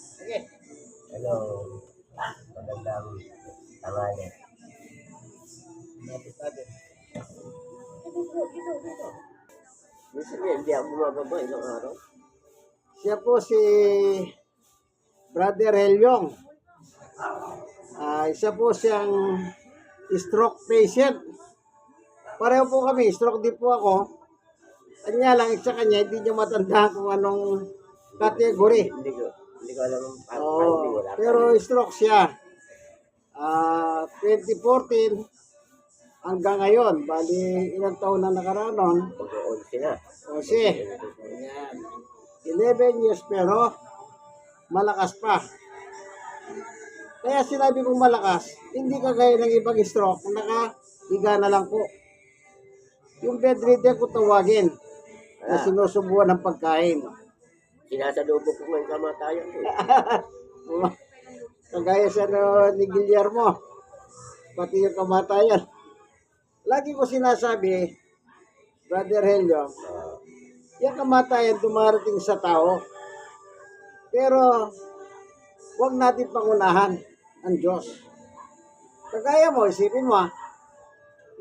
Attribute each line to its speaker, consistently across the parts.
Speaker 1: Sige. Hello. Magandang tanghali. Lapit natin. Dito. Minsan hindi ako bumababa ilang araw. Siya po si Brother Helyong. Isa po siyang stroke patient. Pareho po kami, stroke din po ako. Kanya lang, sa kanya, hindi niya matandaan kung anong category. Hindi ko alam pero stroke siya. 2014 hanggang ngayon. Bali, ilang taon na nakaraan nun? 11 na. 11. Ayan. 11 years pero malakas pa. Kaya sinabi kong malakas, hindi kagaya ng ibang stroke, nakahiga na lang po. Yung bedridden ko tawagin na sinusubuan ng pagkain. Sinasalubog ko ng kamatayan ko. Kagaya sa ni Guillermo, pati yung kamatayan. Lagi ko sinasabi, Brother Helio, yung kamatayan dumarating sa tao. Pero, huwag natin pangunahan ang Diyos. Kagaya mo, isipin mo,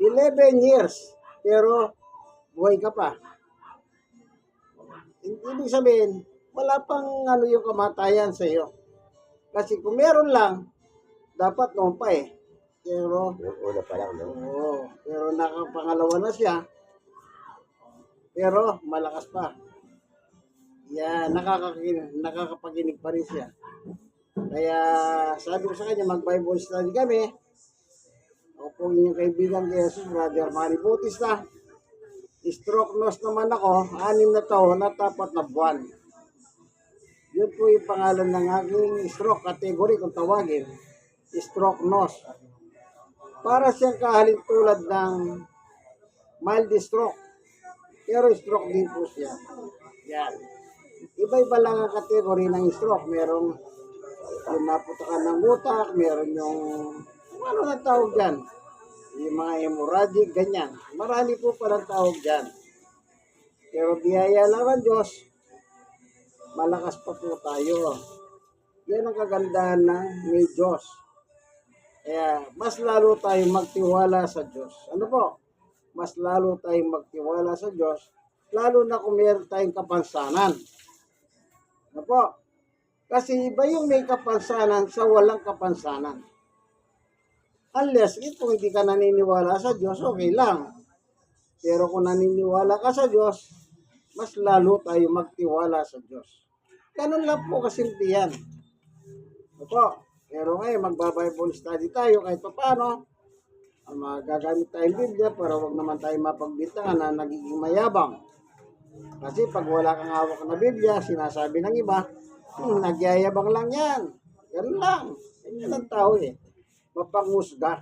Speaker 1: 11 years, pero buhay ka pa. Ibig sabihin, wala pang yung kamatayan sa iyo. Kasi kung meron lang, dapat noon pa eh. Pero, una pa lang, no? Oo, pero nakapangalawa na siya. Pero, malakas pa. Yan, nakakapaginig pa rin siya. Kaya, sabi ko sa kanya, mag-Bible study kami. Ako po inyong kaibigan kay Jesus, Brother Manny Bautista. Stroke nurse naman ako, 6 na taon at 4 na buwan. Yun po yung pangalan ng aking stroke category kung tawagin. Stroke nurse. Para siyang kahalin tulad ng mild stroke. Pero stroke din po siya. Yan. Iba-iba lang ang kategory ng stroke. Merong yung naputakan ng utak, meron yung ano na tawag dyan? Yung mga hemorrhagic, ganyan. Marami po palang tawag dyan. Pero biyaya lang ang Diyos, malakas pa po tayo. Yan ang kagandahan ng may Diyos. Kaya mas lalo tayong magtiwala sa Diyos. Ano po? Mas lalo tayong magtiwala sa Diyos, lalo na kung meron tayong kapansanan. Ano po? Kasi iba yung may kapansanan sa walang kapansanan. Unless, kung hindi ka naniniwala sa Diyos, okay lang. Pero kung naniniwala ka sa Diyos, mas lalo tayo magtiwala sa Diyos. Ganun lang po kasimple yan. Opo. Pero ngayon, magba-Bible study tayo kahit pa paano. Magagamit tayong Biblia para wag naman tayo mapagbintangan na nagiging mayabang. Kasi pag wala kang hawak na Biblia, sinasabi ng iba, nagyayabang lang yan. Ganun lang. Ganyan ang tao eh. Mapangusga.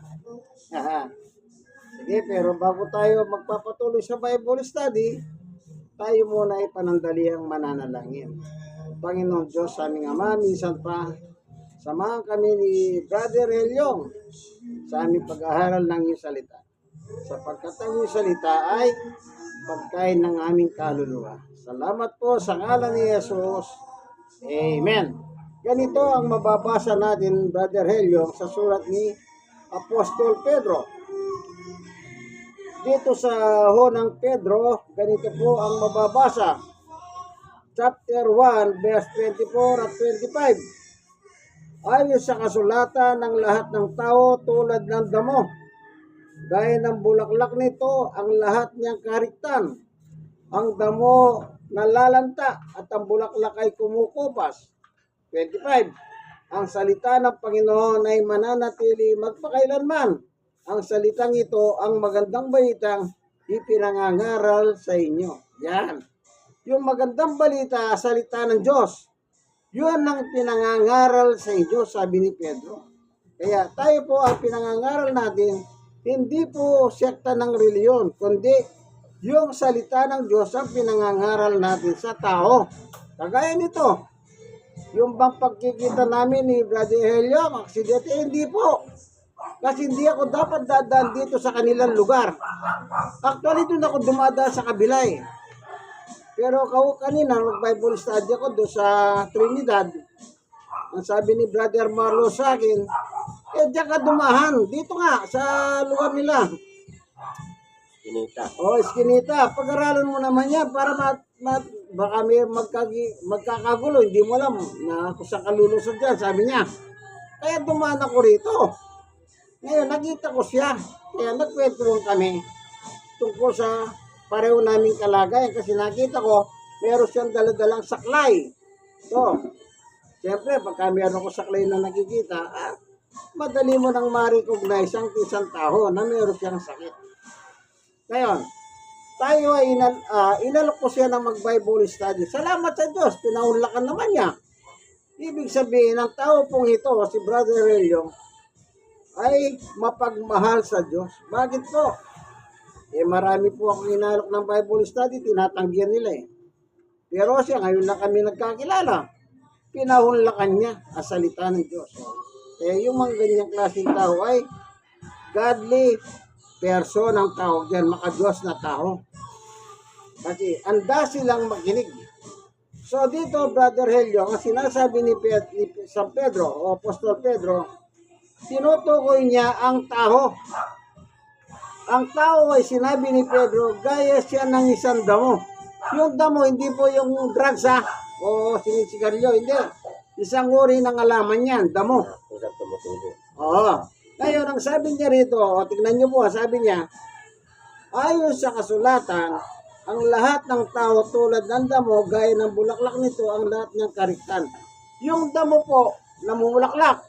Speaker 1: Sige, pero bago tayo magpapatuloy sa Bible study, tayo muna ay panandaliang mananalangin. Panginoon Diyos, sa aming Ama, minsan pa, samahan kami ni Brother Helyong sa aming pag-aaral ng iyong salita. Sapagkat ang iyong salita ay pagkain ng aming kaluluwa. Salamat po sa ngalan ni Jesus. Amen. Ganito ang mababasa natin, Brother Helyong, sa sulat ni Apostol Pedro. Dito sa Unang Pedro, ganito po ang mababasa. Chapter 1, verse 24 at 25. Ayon sa kasulatan ng lahat ng tao tulad ng damo. Gaya ng bulaklak nito, ang lahat niyang kariktan. Ang damo nalalanta at ang bulaklak ay kumukupas. 25. Ang salita ng Panginoon ay mananatili magpakailanman. Ang salitang ito, ang magandang balitang ipinangangaral sa inyo. Yan. Yung magandang balita, salita ng Diyos. Yun ang pinangangaral sa inyo, sabi ni Pedro. Kaya tayo po ang pinangangaral natin, hindi po sekta ng reliyon, kundi yung salita ng Diyos ang pinangangaral natin sa tao. Kagaya nito, yung bang pagkikita namin ni Brother Helio, aksidente, hindi po. Kasi hindi ako dapat dadaan dito sa kanilang lugar. Actually, doon ako dumadaan sa kabila eh. Pero kanina, mag-Bible study ako doon sa Trinidad. ang sabi ni Brother Marlo sa akin, diyan ka dumahan. Dito nga, sa lugar nila.
Speaker 2: Kinita.
Speaker 1: Eskinita. Pag-aralan mo naman yan para baka may magkakagulo. Hindi mo alam na kung saan ka lulusod dyan, sabi niya. Kaya dumaan ako rito. Ngayon, nakita ko siya. Kaya nagkwentuhan kami tungkol sa pareho naming kalagayan. Kasi nakita ko, meron siyang daladalang saklay. So, siyempre, pagka meron ko saklay na nakikita, madali mo nang ma-recognize ang isang tao na meron siyang sakit. Ngayon, tayo ay inalok ko siya ng mag-Bible study. Salamat sa Diyos, pinaunlakan naman niya. Ibig sabihin, ang tao pong ito, si Brother Relio, ay mapagmahal sa Diyos. Bakit po? Marami po akong inalok ng Bible study, tinatanggihan nila Pero siya, ngayon lang kami nagkakilala. Pinahunlakan niya ang salita ng Diyos. Yung mga ganyang klaseng tao ay godly person ang tao dyan, makadiyos na tao. Kasi anda silang makinig. So dito, Brother Helio, ang sinasabi ni San Pedro, o Apostol Pedro, tinutukoy niya ang tao. Ang tao ay sinabi ni Pedro, gaya siya ng isang damo. Yung damo, hindi po yung drugs o sinisigarilyo, hindi. Isang uri ng alaman yan, damo.
Speaker 2: Usap tumutubo.
Speaker 1: Oo. Ngayon, ang sabi niya rito, tignan niyo po, sabi niya, ayon sa kasulatan, ang lahat ng tao tulad ng damo, gaya ng bulaklak nito, ang lahat ng kariktan. Yung damo po, namumulaklak.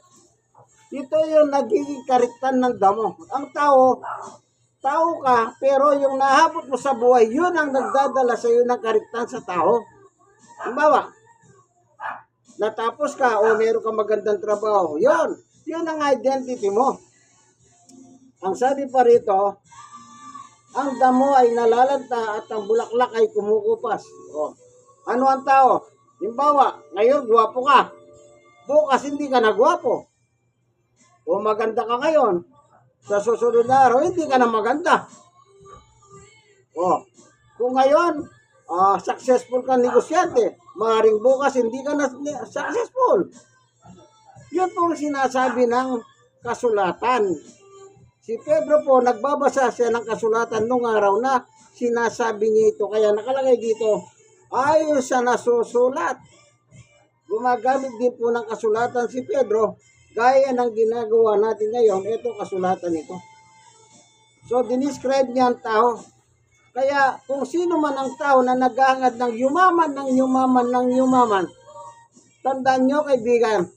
Speaker 1: Ito yung nagiging kariktan ng damo. Ang tao ka, pero yung nahabot mo sa buhay, yun ang nagdadala sa iyo ng kariktan sa tao. Halimbawa, natapos ka o meron kang magandang trabaho, yun ang identity mo. Ang sabi pa rito, ang damo ay nalalanta at ang bulaklak ay kumukupas. Ano ang tao? Halimbawa, ngayon gwapo ka. Bukas hindi ka na gwapo. O maganda ka ngayon. Sa susunod na araw, hindi ka na maganda. Kung ngayon, successful ka negosyante, maaaring bukas hindi ka na successful. Yun po ang sinasabi ng kasulatan. Si Pedro po, nagbabasa siya ng kasulatan nung araw na sinasabi niya ito. Kaya nakalagay dito, ayon sa nasusulat. Gumagamit din po ng kasulatan si Pedro, gaya ng ginagawa natin ngayon, ito kasulatan ito. So, dinescribe niya ang tao. Kaya, kung sino man ang tao na naghahangad ng yumaman, tandaan nyo, kaibigan,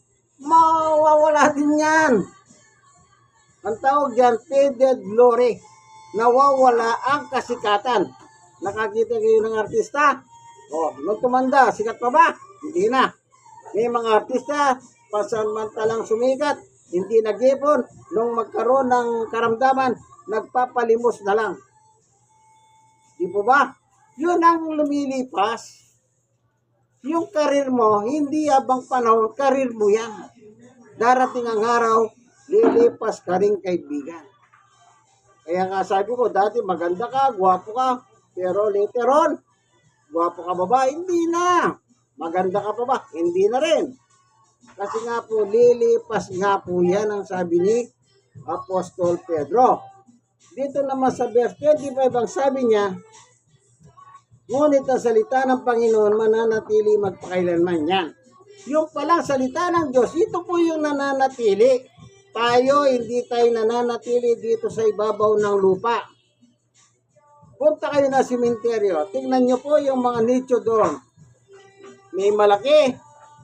Speaker 1: mawawala din yan. Ang tawag dyan, faded glory. Nawawala ang kasikatan. Nakakita kayo ng artista? Nung tumanda, sikat pa ba? Hindi na. May mga artista, pasamantalang sumikat, hindi nag-ipon, nung magkaroon ng karamdaman, nagpapalimos na lang. Di po ba? Yun ang lumilipas. Yung karir mo, hindi habang panahon, karir mo yan. Darating ang araw, lilipas ka rin, kaibigan. Kaya nga sabi ko, dati maganda ka, gwapo ka, pero later on, gwapo ka ba ba? Hindi na. Maganda ka pa ba? Hindi na rin. Kasi nga po, lilipas nga po yan ang sabi ni Apostol Pedro. Dito naman sa verse 25, ang sabi niya, ngunit ang salita ng Panginoon mananatili magpakailanman yan. Yung palang salita ng Diyos, ito po yung nananatili. Tayo, hindi tayo nananatili dito sa ibabaw ng lupa. Punta kayo na simenteryo. Tingnan nyo po yung mga nicho doon. May malaki,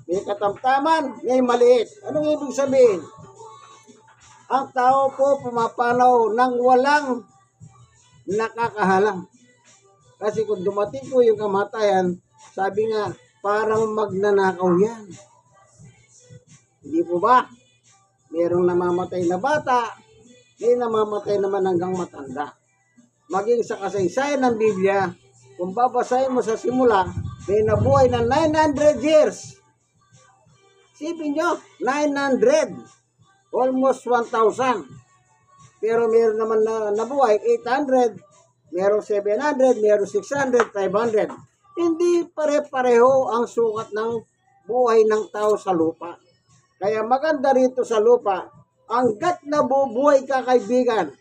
Speaker 1: may katamtaman, may maliit. Anong ibig sabihin? Ang tao po pumapanaw ng walang nakakahalang. Kasi kung dumating po yung kamatayan, sabi nga, parang magnanakaw yan. Hindi po ba? Merong namamatay na bata, may namamatay naman hanggang matanda. Maging sa kasaysayan ng Biblia, kung babasahin mo sa simula, may nabuhay na 900 years. Sipin nyo, 900. Almost 1,000. Pero meron naman na nabuhay, 800, merong 700, merong 600, 500. Hindi pare-pareho ang sukat ng buhay ng tao sa lupa. Kaya maganda rito sa lupa, hanggat nabubuhay ka kaibigan,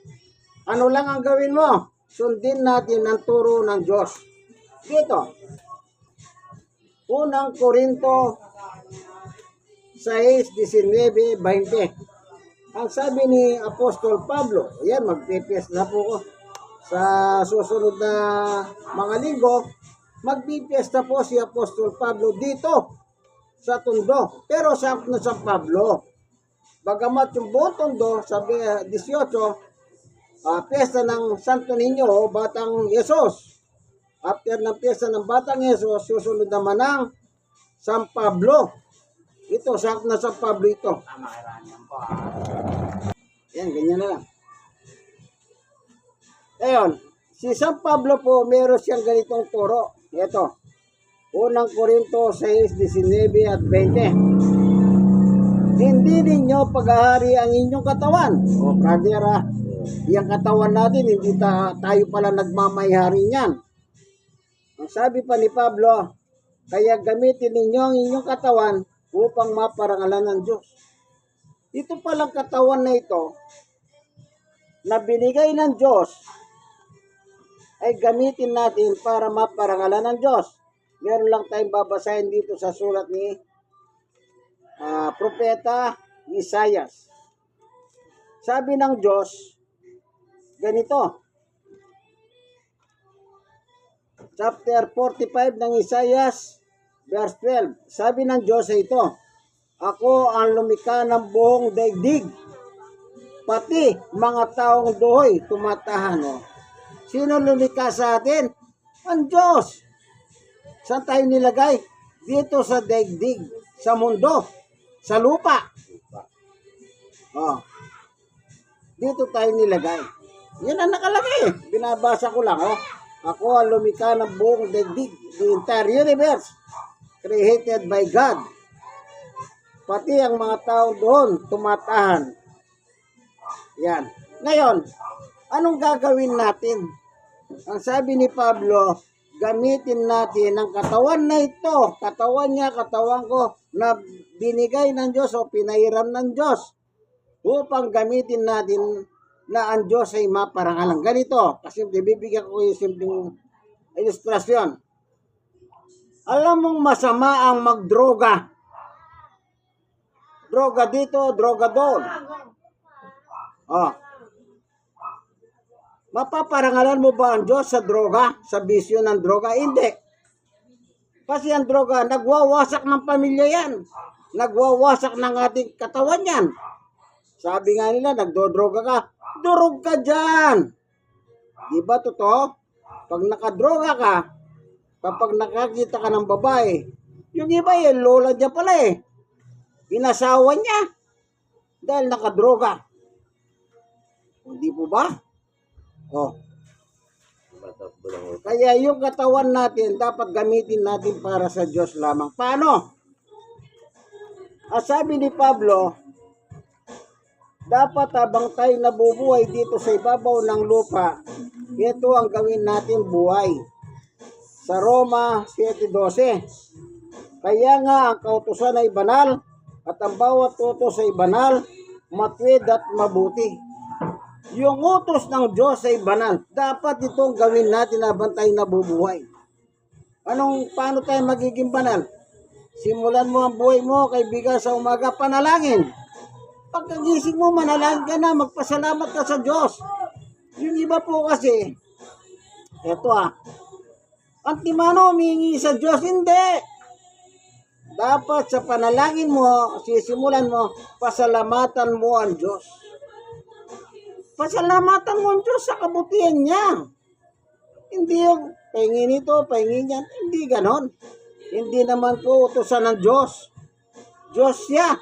Speaker 1: ano lang ang gawin mo? Sundin natin ang turo ng Diyos. Dito, unang Korinto 6:19-20. Ang sabi ni Apostol Pablo, ayan, magpipies na po ko. Sa susunod na mga linggo, magpipiesta po si Apostol Pablo dito sa Tondo. Pero sa Pablo, bagamat yung buong Tondo, sabi 18, piyesta ng Santo Niño o Batang Yesus. After ng piyesta ng Batang Yesus, susunod naman ng San Pablo. Ito, sakto na San Pablo ito. Yan, ganyan na lang. Ngayon, si San Pablo po, meron siyang ganitong turo. Ito, unang Korinto 6:19-20. Hindi ninyo paghahari ang inyong katawan. O, kadera, yung katawan natin, hindi tayo pala nagmamayari niyan. Ang sabi pa ni Pablo, kaya gamitin ninyo ang inyong katawan upang maparangalan ng Diyos. Ito palang katawan na ito, na binigay ng Diyos, ay gamitin natin para maparangalan ng Diyos. Meron lang tayong babasahin dito sa sulat ni Propeta Isaias. Sabi ng Diyos, ganito, chapter 45 ng Isaias, verse 12. Sabi ng Diyos ay ito, ako ang lumikha ng buong daigdig, pati mga taong duhoy tumatahan. Sino lumikha sa atin? Ang Diyos. Saan tayo nilagay? Dito sa daigdig, sa mundo, sa lupa. Dito tayo nilagay. Yan ang nakalagay. Binabasa ko lang. Ako ang lumikha ng buong daigdig, the entire universe, created by God. Pati ang mga tao doon tumatahan. Yan. Ngayon, anong gagawin natin? Ang sabi ni Pablo, gamitin natin ang katawan na ito, katawan niya, katawan ko, na binigay ng Diyos o pinairam ng Diyos, upang gamitin natin na ang Diyos ay maparangalan. Ganito, kasi bibigyan ko yung simpleng ilustrasyon. Alam mong masama ang magdroga. Droga dito, droga doon. Mapaparangalan mo ba ang Diyos sa droga? Sa bisyo ng droga? Hindi. Kasi ang droga, nagwawasak ng pamilya yan. Nagwawasak ng ating katawan yan. Sabi nga nila, nagdodroga ka. Durog ka dyan. Di ba totoo? Pag nakadroga ka, kapag nakakita ka ng babae, yung iba yung lola niya pala inasawa niya dahil nakadroga. Hindi po ba? Kaya yung katawan natin, dapat gamitin natin para sa Diyos lamang. Paano? Sabi ni Pablo, dapat habang tayo nabubuhay dito sa ibabaw ng lupa, ito ang gawin natin buhay. Sa Roma 7:12. Kaya nga ang kautusan ay banal at ang bawat utos ay banal, matuwid at mabuti. Yung utos ng Diyos ay banal. Dapat itong gawin natin habang tayo nabubuhay. Paano tayo magiging banal? Simulan mo ang buhay mo, kaibigan, sa umaga, panalangin. Pagkagising mo, manalangin ka na, magpasalamat ka sa Diyos. Yung iba po kasi, eto ang timano, humingi sa Diyos, hindi. Dapat sa panalangin mo, sisimulan mo, pasalamatan mo ang Diyos. Pasalamatan mo ang Diyos sa kabutihan niya. Hindi yung pahingin ito, pahingin yan. Hindi ganon. Hindi naman po utusan ng Diyos. Diyos siya.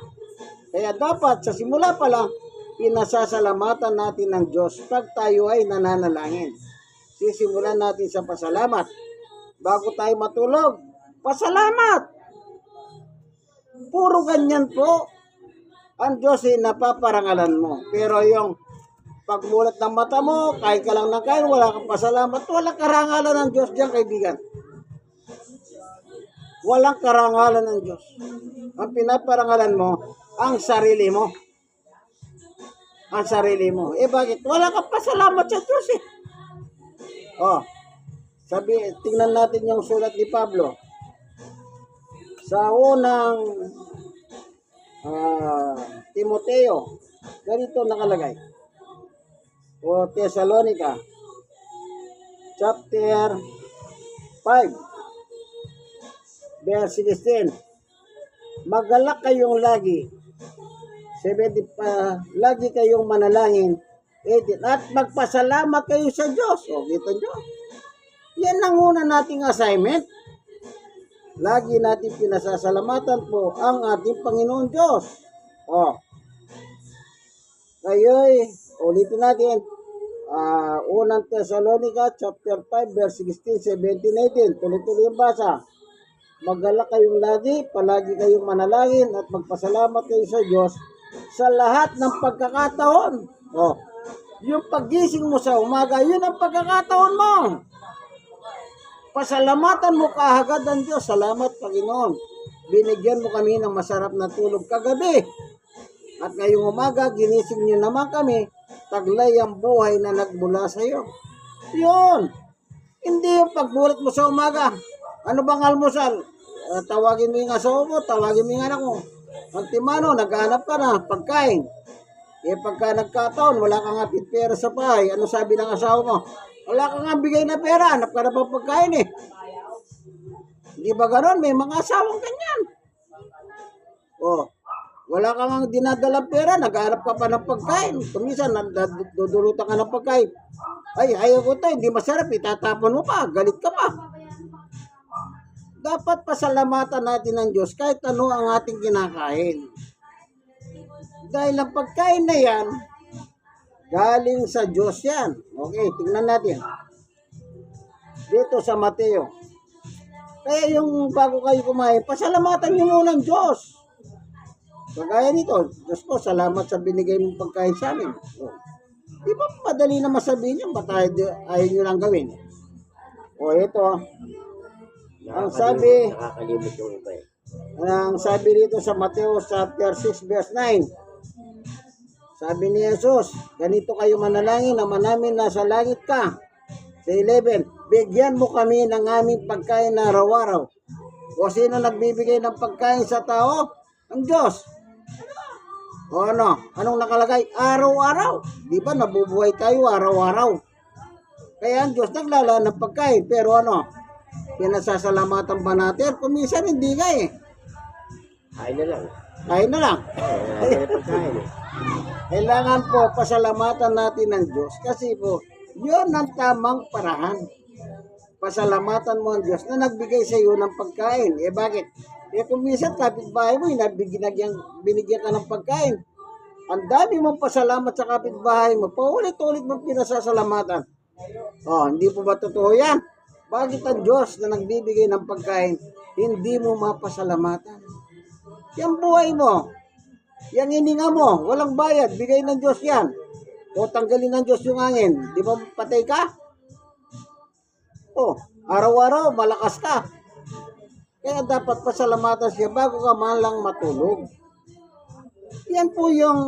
Speaker 1: Kaya dapat sa simula pa lang, pinasasalamatan natin ng Diyos pag tayo ay nananalangin. Sisimulan natin sa pasalamat. Bago tayo matulog, pasalamat. Puro ganyan po. Ang Diyos ay napaparangalan mo. Pero yung pagmulat ng mata mo, kain ka lang ng kain, wala kang pasalamat, walang karangalan ng Diyos diyan, kaibigan. Walang karangalan ng Diyos. Ang pinaparangalan mo, ang sarili mo. Ang sarili mo. Eh bakit? Wala kang pasalamat sa Diyos eh. Oh, tingnan natin yung sulat ni Pablo. Sa unang Timoteo, ganito nakalagay. O Thessalonica, chapter 5, verse 16. Magalak kayong lagi. 70 pa, lagi kayong manalangin. 18. At magpasalamat kayo sa Diyos. O, dito nyo. Yan ang una nating assignment. Lagi natin pinasasalamatan po ang ating Panginoon Diyos. O. Kayo'y, ulitin natin. Unang Thessalonica, chapter 5, verse 16, 17, 18. Tuloy-tuloy yung basa. Magalak kayong lagi, palagi kayong manalangin at magpasalamat kayo sa Diyos sa lahat ng pagkakataon. Oh, yung paggising mo sa umaga, yun ang pagkakataon mo. Pasalamatan mo kaagad ang Diyos. Salamat, Panginoon. Binigyan mo kami ng masarap na tulog kagabi. At ngayong umaga, ginising niyo naman kami, taglay ang buhay na nagmula sa iyo. Yun. Hindi yung pagbulat mo sa umaga. Ano bang almusal? Tawagin mo yung asawa mo, tawagin mo yung anak mo. Ang timano, naghahanap ka na, pagkain. Eh pagka nagkataon, wala kang nga pera sa bahay, ano sabi ng asawa mo? Wala kang nga bigay na pera, hanap ka na ba pagkain eh. Hindi ba gano'n? May mga asawang ganyan. Oh, wala kang nga dinadalang pera, naghahanap ka pa ng pagkain. Kumisan, dudulutan ka ng pagkain. Ay, ayaw ko to, hindi masarap, itatapon mo pa, galit ka pa. Dapat pasalamatan natin ng Diyos kahit ano ang ating kinakain. Dahil ang pagkain na yan, galing sa Diyos yan. Okay, tingnan natin. Dito sa Mateo. Kaya yung bago kayo kumain, pasalamatan nyo muna ng Diyos. Kagaya nito, Diyos ko, salamat sa binigay mong pagkain sa amin. O, di ba madali na masabihin yun? Ba't ayaw nyo lang gawin? O, ito. Ang sabi,
Speaker 2: Nakakalimot yung iba eh.
Speaker 1: ang sabi dito sa Mateo chapter 6 verse 9. Sabi ni Jesus, ganito kayo manalangin, Ama namin nasa langit ka. Sa 11, bigyan mo kami ng aming pagkain na araw-araw. O sino nagbibigay ng pagkain sa tao? Ang Diyos. O ano? Anong nakalagay? Araw-araw. Di ba nabubuhay tayo araw-araw? Kaya ang Diyos naglalaan ng pagkain. Pero ano? Pinasasalamatan ba natin? Kung minsan hindi nga eh.
Speaker 2: Kain na lang.
Speaker 1: Kain na lang.
Speaker 2: Pagkain eh.
Speaker 1: Kailangan po pasalamatan natin ng Diyos kasi po, yun ang tamang parahan. Pasalamatan mo ang Diyos na nagbigay sa iyo ng pagkain. Eh bakit? Eh kung minsan kapitbahay mo, binigyan ka ng pagkain. Ang dami mong pasalamat sa kapitbahay mo, paulit-ulit mong pinasasalamatan. Oh, hindi po ba totoo yan? Bakit ang Diyos na nagbibigay ng pagkain, hindi mo mapasalamatan? Yang buhay mo, yang hininga mo, walang bayad, bigay ng Diyos yan. O tanggalin ng Diyos yung hangin, di ba patay ka? O, araw-araw, malakas ka. Kaya dapat pasalamatan siya bago ka man lang matulog. Yan po yung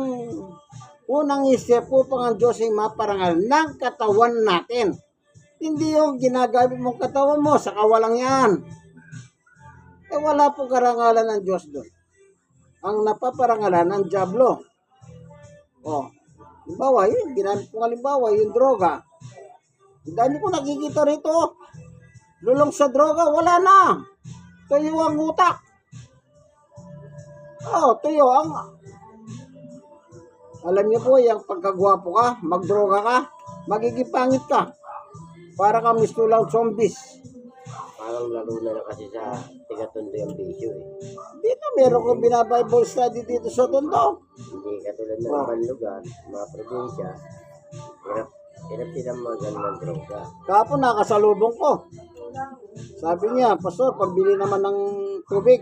Speaker 1: unang isip upang ang Diyos ay maparangal ng katawan natin. Hindi yung ginagamit mong katawan mo sa kawalang yan. Eh wala pong karangalan ng Diyos doon. Ang napaparangalan ng dyablo. O, halimbawa, yun, ginamit kong halimbawa, yung droga. Ang dami ko nakikita rito. Lulong sa droga, wala na. Tuyo ang utak. O, tuyo ang... Alam niyo po, yung pagkagwapo ka, magdroga ka, magiging pangit ka. Para ka mistulang zombies.
Speaker 2: Parang laro na kasi sa tigatondo yung bisyo eh.
Speaker 1: Dito meron kong binabible study dito sa Tondo.
Speaker 2: Hindi katulad ng ibang lugar, mga probinsya, hirap silang magano ng droga.
Speaker 1: Kapon nakasalubong ko. Sabi niya, Pastor, pambili naman ng tubig.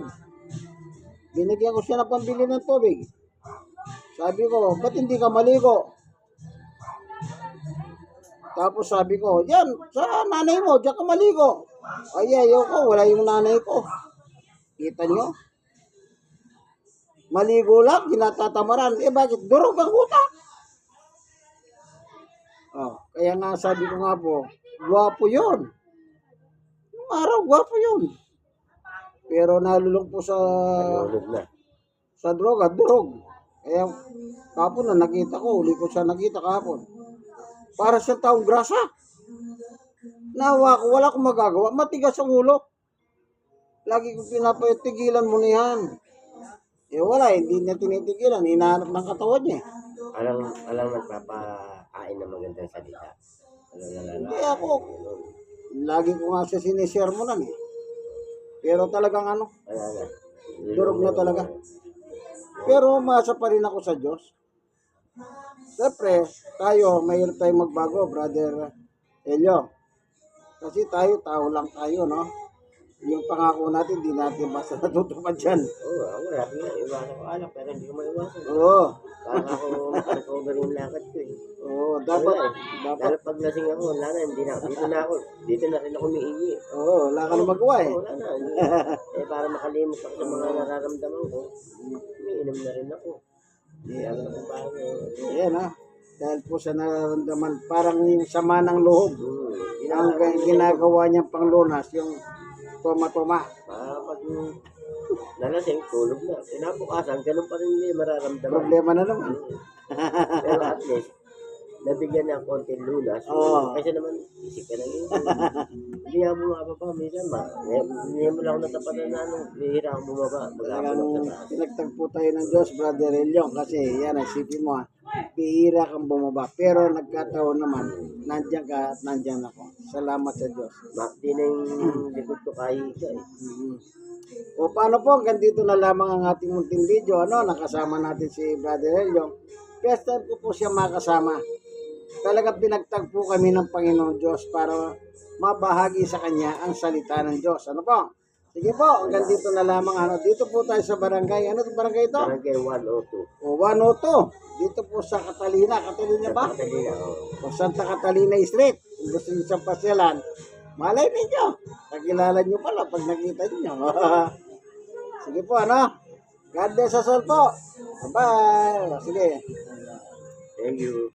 Speaker 1: Binigyan ko siya ng pambili ng tubig. Sabi ko, ba't hindi ka maligo? Tapos sabi ko, yan, sa nanay mo, diyan ka maligo. Ay, ayaw ko, wala yung nanay ko. Kita nyo? Maligo lang, ginatatamaran. Eh bakit? Durog ang utak. Oh, kaya nga sabi ko nga po, gwapo yun. Nung araw, gwapo yun. Pero nalulong po
Speaker 2: Nalulog na.
Speaker 1: sa droga, durog. Kaya kapon na nakita ko, uli ko siya nakita kahapon. Para sa taong grasa. Nawa ko, wala akong magagawa. Matigas ang ulo. Lagi ko pinapatigilan mo na yan. Eh wala, hindi niya tinitigilan. Hinahanap ng katawan niya.
Speaker 2: Alam nagpapakain ng magandang salita.
Speaker 1: Hindi ako. Lagi ko nga siya sinishare mo lang eh. Pero talagang ano,
Speaker 2: Wala na.
Speaker 1: durog na talaga. Pero umasa pa rin ako sa Diyos. Siyempre, tayo, mahirap tayong magbago, Brother Elio. Kasi tayo, tao lang tayo, no? Yung pangako natin, di natin basta natutupad dyan.
Speaker 2: Oo, ako lahat nga. Iwasan ko alak, pero hindi ko maiwasan.
Speaker 1: Oo.
Speaker 2: Kaya ako makarecover yung lakad ko eh.
Speaker 1: Oo, dapat, dapat.
Speaker 2: Lalo pag lasing ako, wala na, hindi na. Dito na ako. Dito na rin ako umiihi.
Speaker 1: Oo, wala ka na magawa eh.
Speaker 2: Wala na. Para makalimot ako sa mga nararamdaman ko, umiinom na rin ako. Kaya ako parang,
Speaker 1: Ayan ha. Dahil po sa nararamdaman, parang yung sama ng loob. Ang ginagawa niyang panglunas, yung toma-toma.
Speaker 2: pag nalasing, tulog na. Kinabukasan, ganun pa rin yung mararamdaman.
Speaker 1: Problema na naman.
Speaker 2: Pero at least, nabigyan ng konting lunas.
Speaker 1: Oo.
Speaker 2: Kasi naman, isip ka na yun. Hindi nga bumaba pa. Minsan hindi mo lang ako natapanan na bihira akong bumaba.
Speaker 1: Talagang
Speaker 2: Mag-abot sa taas.
Speaker 1: pinagtagpo tayo ng Diyos, Brother Elion. Kasi yan, isipin mo ha. Bihira kang bumaba. Pero nagkataon naman, nandiyan ka at nandiyan ako. Salamat sa Diyos.
Speaker 2: Di na yung likod ko kahit ka eh.
Speaker 1: O paano po, hanggang dito na lamang ang ating munting video. Ano, nakasama natin si Brother Elion. First time ko po siya makasama. Talagang pinagtagpo kami ng Panginoon Diyos para mabahagi sa Kanya ang salita ng Diyos. Ano po? Sige po, hanggang dito na lamang. Ano, dito po tayo sa barangay. Ano itong barangay ito?
Speaker 2: Barangay 102.
Speaker 1: O 102. Dito po sa Catalina. Catalina ba?
Speaker 2: Catalina, oh.
Speaker 1: O Santa Catalina Street. Kung gusto niyo siyang pasyalan, malay ninyo. Nakilala niyo pala pag nakita niyo. Sige po, ano? God bless us all po. Bye. Sige.
Speaker 2: Thank you.